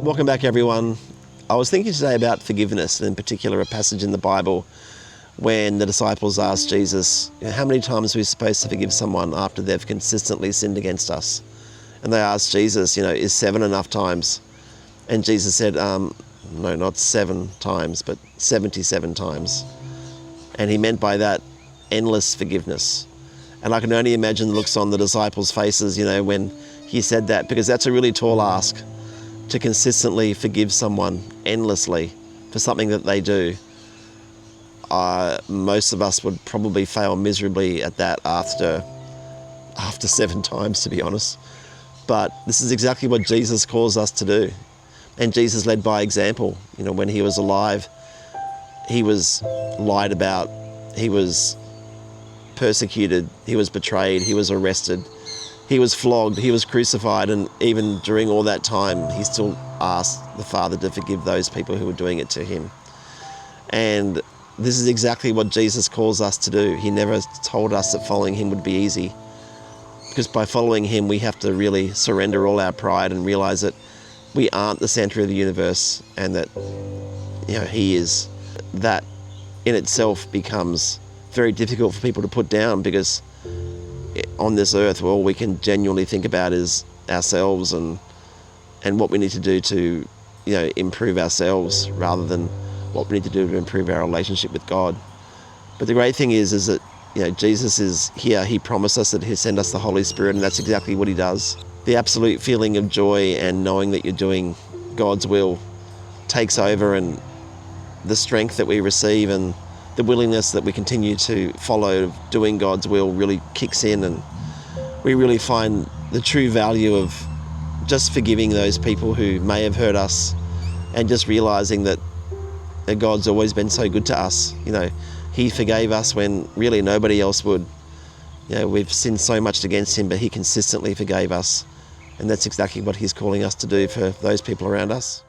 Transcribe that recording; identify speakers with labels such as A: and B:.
A: Welcome back, everyone. I was thinking today about forgiveness, and in particular a passage in the Bible when the disciples asked Jesus, how many times are we supposed to forgive someone after they've consistently sinned against us? And they asked Jesus, is 7 enough times? And Jesus said, no, not 7 times, but 77 times. And he meant by that endless forgiveness. And I can only imagine the looks on the disciples' faces, when he said that, because that's a really tall ask, to consistently forgive someone endlessly for something that they do. Most of us would probably fail miserably at that after 7 times, to be honest. But this is exactly what Jesus calls us to do. And Jesus led by example. When he was alive, he was lied about, he was persecuted, he was betrayed, he was arrested, he was flogged, he was crucified, and even during all that time, he still asked the Father to forgive those people who were doing it to him. And this is exactly what Jesus calls us to do. He never told us that following him would be easy, because by following him, we have to really surrender all our pride and realize that we aren't the center of the universe, and that he is. That in itself becomes very difficult for people to put down, because on this earth, all we can genuinely think about is ourselves and what we need to do to improve ourselves, rather than what we need to do to improve our relationship with God. But the great thing is that Jesus is here. He promised us that he'll send us the Holy Spirit, and that's exactly what he does. The absolute feeling of joy and knowing that you're doing God's will takes over, and the strength that we receive and the willingness that we continue to follow doing God's will really kicks in, and we really find the true value of just forgiving those people who may have hurt us, and just realizing that God's always been so good to us. He forgave us when really nobody else would. We've sinned so much against him, but he consistently forgave us, and that's exactly what he's calling us to do for those people around us.